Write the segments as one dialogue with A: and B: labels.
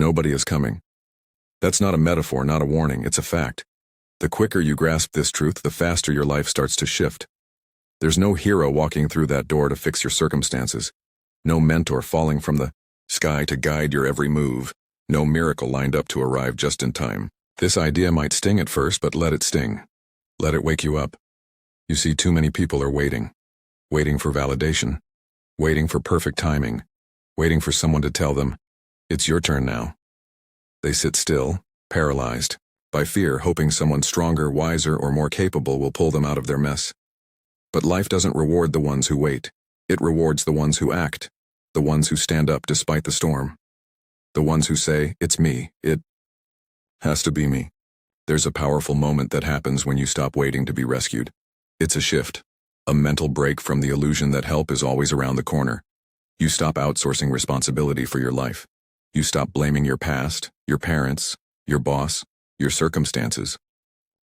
A: Nobody is coming. That's not a metaphor, not a warning, it's a fact. The quicker you grasp this truth, the faster your life starts to shift. There's no hero walking through that door to fix your circumstances. No mentor falling from the sky to guide your every move. No miracle lined up to arrive just in time. This idea might sting at first, but let it sting. Let it wake you up. You see, too many people are waiting. Waiting for validation. Waiting for perfect timing. Waiting for someone to tell them, it's your turn now. They sit still, paralyzed by fear, hoping someone stronger, wiser, or more capable will pull them out of their mess. But life doesn't reward the ones who wait. It rewards the ones who act, the ones who stand up despite the storm. The ones who say, it's me, it has to be me. There's a powerful moment that happens when you stop waiting to be rescued. It's a shift, a mental break from the illusion that help is always around the corner. You stop outsourcing responsibility for your life. You stop blaming your past, your parents, your boss, your circumstances.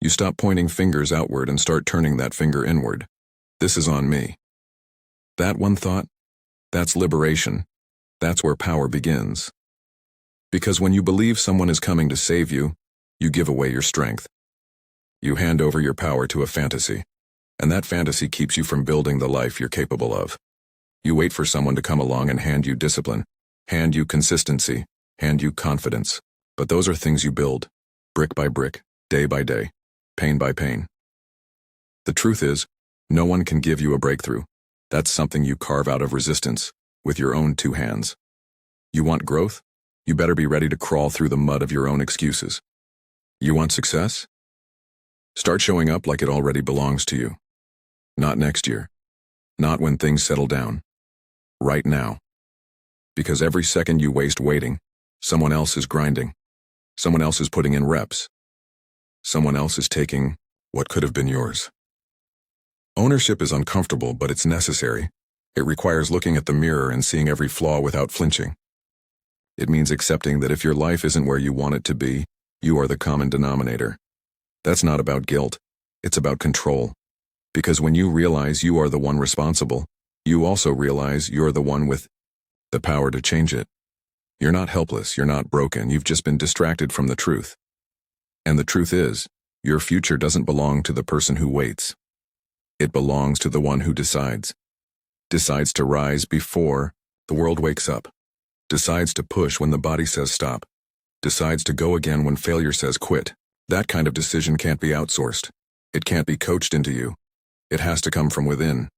A: You stop pointing fingers outward and start turning that finger inward. This is on me. That one thought, that's liberation. That's where power begins. Because when you believe someone is coming to save you, you give away your strength. You hand over your power to a fantasy, and that fantasy keeps you from building the life you're capable of. You wait for someone to come along and hand you discipline, hand you consistency, hand you confidence. But those are things you build, brick by brick, day by day, pain by pain. The truth is, no one can give you a breakthrough. That's something you carve out of resistance, with your own two hands. You want growth? You better be ready to crawl through the mud of your own excuses. You want success? Start showing up like it already belongs to you. Not next year. Not when things settle down. Right now. Because every second you waste waiting, someone else is grinding. Someone else is putting in reps. Someone else is taking what could have been yours. Ownership is uncomfortable, but it's necessary. It requires looking at the mirror and seeing every flaw without flinching. It means accepting that if your life isn't where you want it to be, you are the common denominator. That's not about guilt. It's about control. Because when you realize you are the one responsible, you also realize you're the one with the power to change it. You're not helpless, you're not broken, you've just been distracted from the truth. And the truth is, your future doesn't belong to the person who waits. It belongs to the one who decides. Decides to rise before the world wakes up. Decides to push when the body says stop. Decides to go again when failure says quit. That kind of decision can't be outsourced. It can't be coached into you. It has to come from within.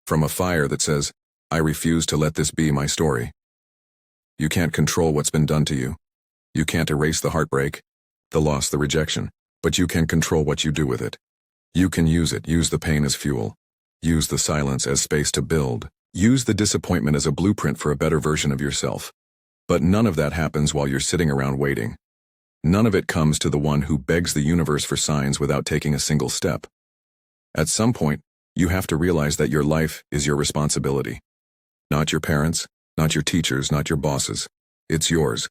A: From a fire that says, I refuse to let this be my story. You can't control what's been done to you. You can't erase the heartbreak, the loss, the rejection, but you can control what you do with it. You can use it, use the pain as fuel. Use the silence as space to build. Use the disappointment as a blueprint for a better version of yourself. But none of that happens while you're sitting around waiting. None of it comes to the one who begs the universe for signs without taking a single step. At some point, you have to realize that your life is your responsibility. Not your parents, not your teachers, not your bosses. It's yours.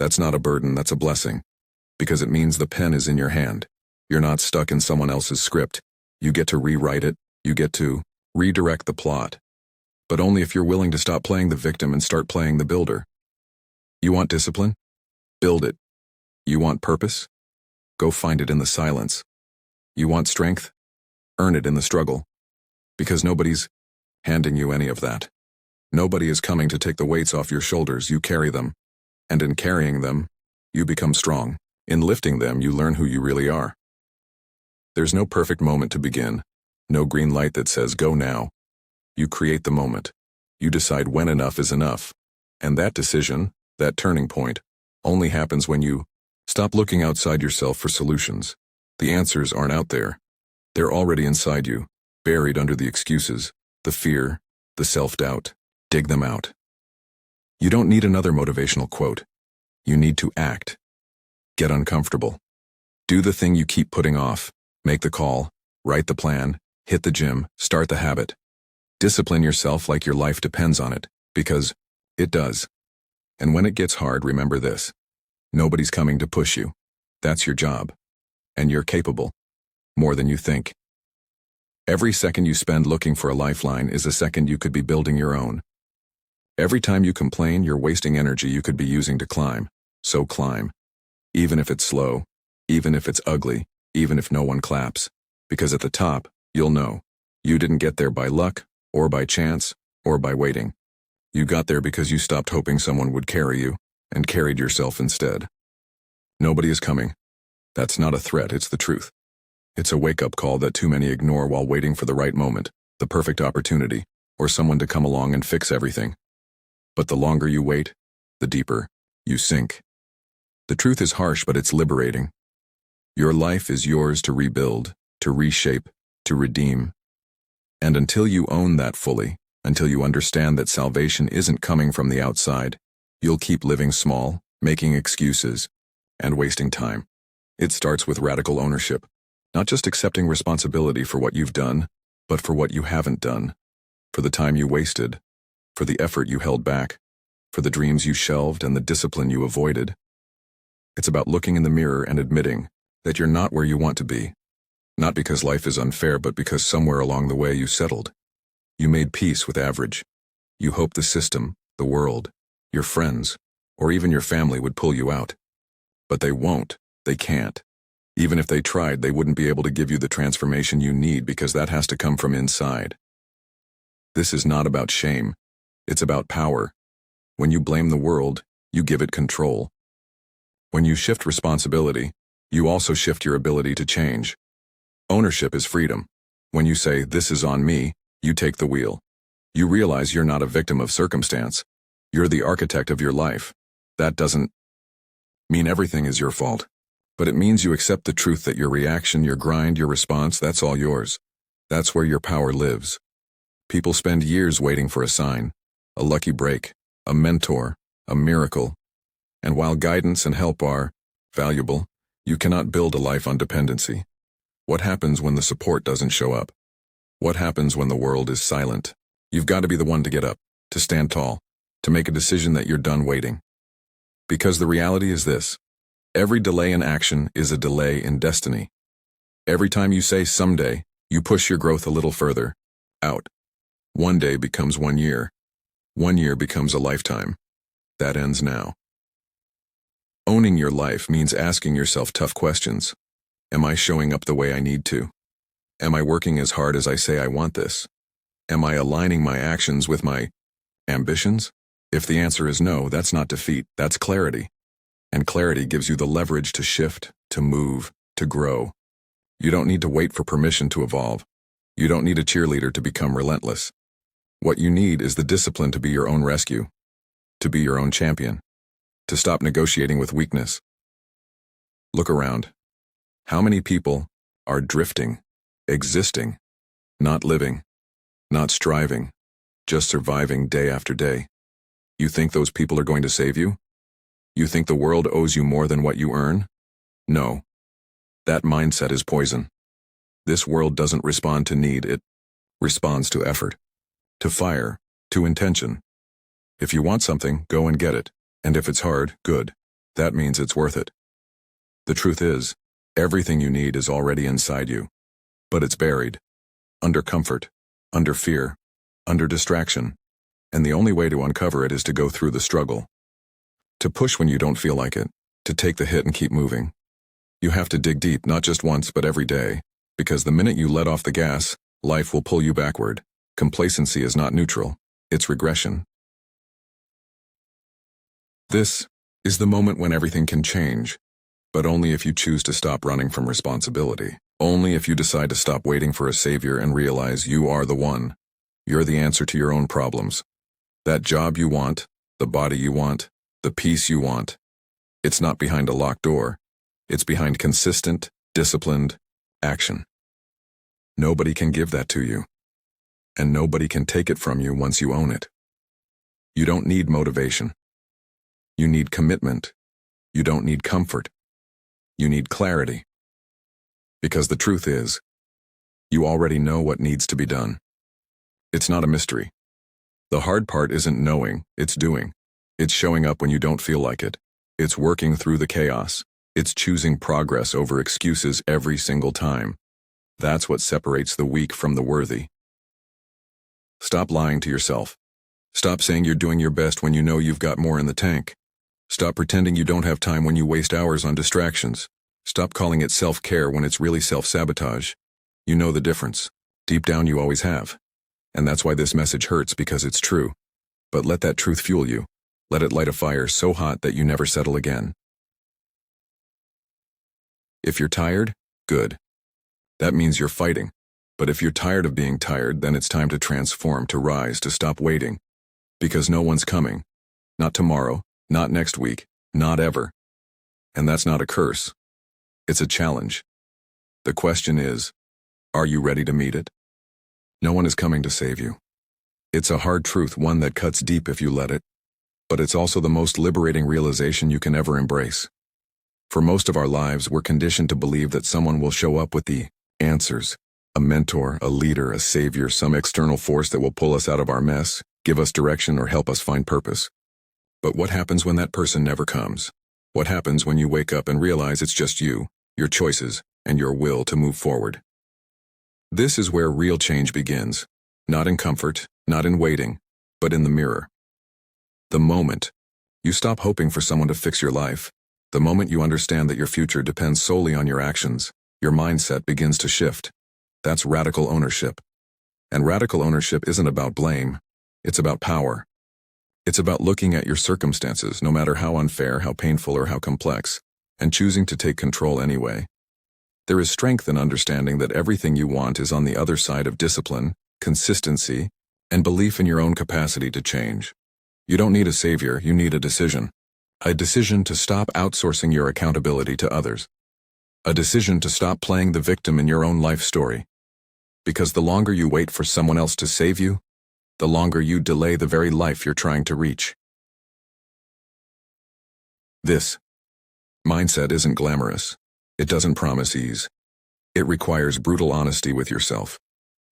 A: That's not a burden, that's a blessing. Because it means the pen is in your hand. You're not stuck in someone else's script. You get to rewrite it. You get to redirect the plot. But only if you're willing to stop playing the victim and start playing the builder. You want discipline? Build it. You want purpose? Go find it in the silence. You want strength? Earn it in the struggle. Because nobody's handing you any of that. Nobody is coming to take the weights off your shoulders, you carry them. And in carrying them, you become strong. In lifting them, you learn who you really are. There's no perfect moment to begin. No green light that says go now. You create the moment. You decide when enough is enough. And that decision, that turning point, only happens when you stop looking outside yourself for solutions. The answers aren't out there. They're already inside you, buried under the excuses, the fear, the self-doubt. Dig them out. You don't need another motivational quote. You need to act. Get uncomfortable. Do the thing you keep putting off. Make the call, write the plan, hit the gym, start the habit. Discipline yourself like your life depends on it, because it does. And when it gets hard, remember this. Nobody's coming to push you. That's your job. And you're capable. More than you think. Every second you spend looking for a lifeline is a second you could be building your own. Every time you complain, you're wasting energy you could be using to climb. So climb. Even if it's slow, even if it's ugly, even if no one claps. Because at the top, you'll know. You didn't get there by luck, or by chance, or by waiting. You got there because you stopped hoping someone would carry you, and carried yourself instead. Nobody is coming. That's not a threat, it's the truth. It's a wake-up call that too many ignore while waiting for the right moment, the perfect opportunity, or someone to come along and fix everything. But the longer you wait, the deeper you sink. The truth is harsh, but it's liberating. Your life is yours to rebuild, to reshape, to redeem. And until you own that fully, until you understand that salvation isn't coming from the outside, you'll keep living small, making excuses, and wasting time. It starts with radical ownership, not just accepting responsibility for what you've done, but for what you haven't done, for the time you wasted, for the effort you held back, for the dreams you shelved and the discipline you avoided. It's about looking in the mirror and admitting that you're not where you want to be, not because life is unfair, but because somewhere along the way you settled. You made peace with average. You hoped the system, the world, your friends, or even your family would pull you out. But they won't. They can't. Even if they tried, they wouldn't be able to give you the transformation you need, because that has to come from inside. This is not about shame. It's about power. When you blame the world, you give it control. When you shift responsibility, you also shift your ability to change. Ownership is freedom. When you say, "This is on me," you take the wheel. You realize you're not a victim of circumstance. You're the architect of your life. That doesn't mean everything is your fault, but it means you accept the truth that your reaction, your grind, your response, that's all yours. That's where your power lives. People spend years waiting for a sign, a lucky break, a mentor, a miracle. And while guidance and help are valuable, you cannot build a life on dependency. What happens when the support doesn't show up? What happens when the world is silent? You've got to be the one to get up, to stand tall, to make a decision that you're done waiting. Because the reality is this: every delay in action is a delay in destiny. Every time you say someday, you push your growth a little further out. One day becomes 1 year. 1 year becomes a lifetime. That ends now. Owning your life means asking yourself tough questions. Am I showing up the way I need to? Am I working as hard as I say I want this? Am I aligning my actions with my ambitions? If the answer is no, that's not defeat, that's clarity. And clarity gives you the leverage to shift, to move, to grow. You don't need to wait for permission to evolve. You don't need a cheerleader to become relentless. What you need is the discipline to be your own rescue, to be your own champion, to stop negotiating with weakness. Look around. How many people are drifting, existing, not living, not striving, just surviving day after day? You think those people are going to save you? You think the world owes you more than what you earn? No. That mindset is poison. This world doesn't respond to need, it responds to effort, to fire, to intention. If you want something, go and get it. And if it's hard, good. That means it's worth it. The truth is, everything you need is already inside you. But it's buried. Under comfort, under fear, under distraction. And the only way to uncover it is to go through the struggle. To push when you don't feel like it. To take the hit and keep moving. You have to dig deep, not just once, but every day. Because the minute you let off the gas, life will pull you backward. Complacency is not neutral. It's regression. This is the moment when everything can change. But only if you choose to stop running from responsibility. Only if you decide to stop waiting for a savior and realize you are the one. You're the answer to your own problems. That job you want, the body you want, the peace you want. It's not behind a locked door. It's behind consistent, disciplined action. Nobody can give that to you. And nobody can take it from you once you own it. You don't need motivation. You need commitment. You don't need comfort. You need clarity. Because the truth is, you already know what needs to be done. It's not a mystery. The hard part isn't knowing, it's doing. It's showing up when you don't feel like it. It's working through the chaos. It's choosing progress over excuses every single time. That's what separates the weak from the worthy. Stop lying to yourself. Stop saying you're doing your best when you know you've got more in the tank. Stop pretending you don't have time when you waste hours on distractions. Stop calling it self-care when it's really self-sabotage. You know the difference. Deep down you always have. And that's why this message hurts, because it's true. But let that truth fuel you. Let it light a fire so hot that you never settle again. If you're tired, good. That means you're fighting. But if you're tired of being tired, then it's time to transform, to rise, to stop waiting. Because no one's coming. Not tomorrow, not next week, not ever. And that's not a curse. It's a challenge. The question is, are you ready to meet it? No one is coming to save you. It's a hard truth, one that cuts deep if you let it. But it's also the most liberating realization you can ever embrace. For most of our lives, we're conditioned to believe that someone will show up with the answers. A mentor, a leader, a savior, some external force that will pull us out of our mess, give us direction, or help us find purpose. But what happens when that person never comes? What happens when you wake up and realize it's just you, your choices, and your will to move forward? This is where real change begins. Not in comfort, not in waiting, but in the mirror. The moment you stop hoping for someone to fix your life, the moment you understand that your future depends solely on your actions, your mindset begins to shift. That's radical ownership. And radical ownership isn't about blame. It's about power. It's about looking at your circumstances, no matter how unfair, how painful, or how complex, and choosing to take control anyway. There is strength in understanding that everything you want is on the other side of discipline, consistency, and belief in your own capacity to change. You don't need a savior, you need a decision. A decision to stop outsourcing your accountability to others. A decision to stop playing the victim in your own life story. Because the longer you wait for someone else to save you, the longer you delay the very life you're trying to reach. This mindset isn't glamorous. It doesn't promise ease. It requires brutal honesty with yourself.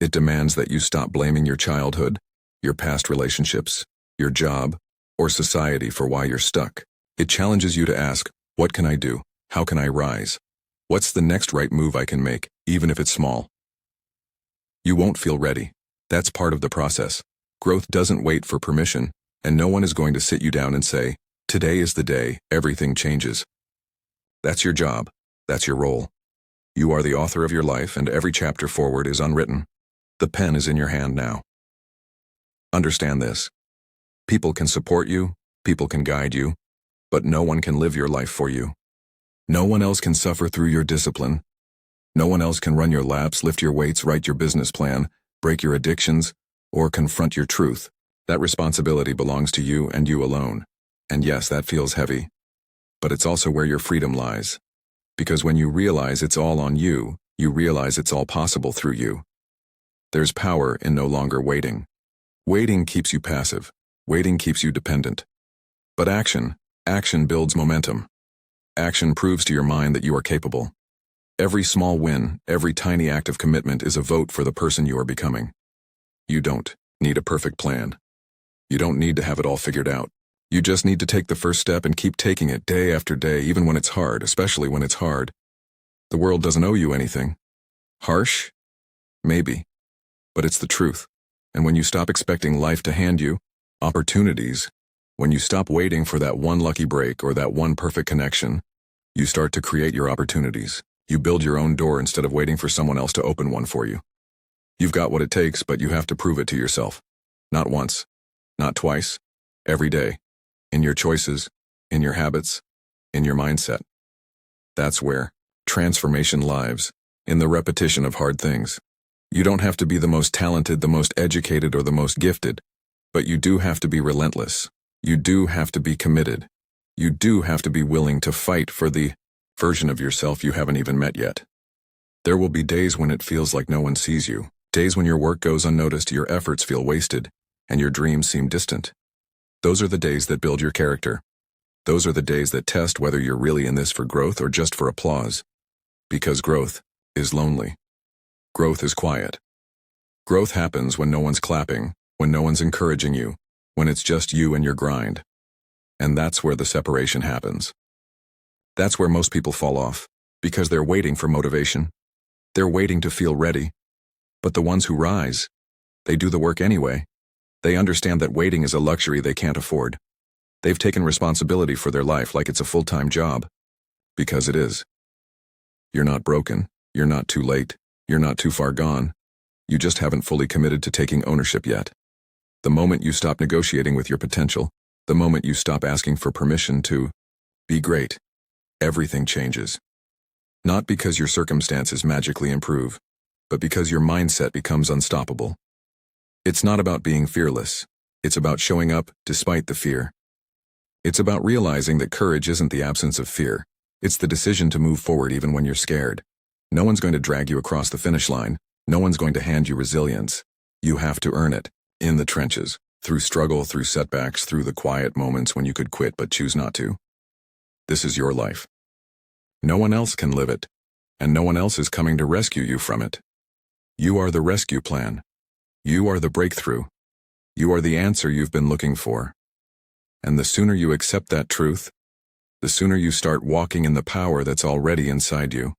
A: It demands that you stop blaming your childhood, your past relationships, your job, or society for why you're stuck. It challenges you to ask, what can I do? How can I rise? What's the next right move I can make, even if it's small? You won't feel ready. That's part of the process. Growth doesn't wait for permission, and no one is going to sit you down and say, today is the day, everything changes. That's your job. That's your role. You are the author of your life, and every chapter forward is unwritten. The pen is in your hand now. Understand this. People can support you, people can guide you, but no one can live your life for you. No one else can suffer through your discipline. No one else can run your laps, lift your weights, write your business plan, break your addictions, or confront your truth. That responsibility belongs to you and you alone. And yes, that feels heavy. But it's also where your freedom lies. Because when you realize it's all on you, you realize it's all possible through you. There's power in no longer waiting. Waiting keeps you passive. Waiting keeps you dependent. But action builds momentum. Action proves to your mind that you are capable. Every small win, every tiny act of commitment is a vote for the person you are becoming. You don't need a perfect plan. You don't need to have it all figured out. You just need to take the first step and keep taking it day after day, even when it's hard, especially when it's hard. The world doesn't owe you anything. Harsh? Maybe. But it's the truth. And when you stop expecting life to hand you opportunities, when you stop waiting for that one lucky break or that one perfect connection, you start to create your opportunities. You build your own door instead of waiting for someone else to open one for you. You've got what it takes, but you have to prove it to yourself. Not once, not twice, every day. In your choices, in your habits, in your mindset. That's where transformation lives, in the repetition of hard things. You don't have to be the most talented, the most educated, or the most gifted, but you do have to be relentless. You do have to be committed. You do have to be willing to fight for the version of yourself you haven't even met yet. There will be days when it feels like no one sees you, days when your work goes unnoticed, your efforts feel wasted, and your dreams seem distant. Those are the days that build your character. Those are the days that test whether you're really in this for growth or just for applause. Because growth is lonely. Growth is quiet. Growth happens when no one's clapping, when no one's encouraging you, when it's just you and your grind. And that's where the separation happens. That's where most people fall off, because they're waiting for motivation. They're waiting to feel ready. But the ones who rise, they do the work anyway. They understand that waiting is a luxury they can't afford. They've taken responsibility for their life like it's a full-time job. Because it is. You're not broken. You're not too late. You're not too far gone. You just haven't fully committed to taking ownership yet. The moment you stop negotiating with your potential, the moment you stop asking for permission to be great, everything changes. Not because your circumstances magically improve, but because your mindset becomes unstoppable. It's not about being fearless. It's about showing up despite the fear. It's about realizing that courage isn't the absence of fear. It's the decision to move forward even when you're scared. No one's going to drag you across the finish line. No one's going to hand you resilience. You have to earn it, in the trenches, through struggle, through setbacks, through the quiet moments when you could quit but choose not to. This is your life. No one else can live it, and no one else is coming to rescue you from it. You are the rescue plan. You are the breakthrough. You are the answer you've been looking for. And the sooner you accept that truth, the sooner you start walking in the power that's already inside you.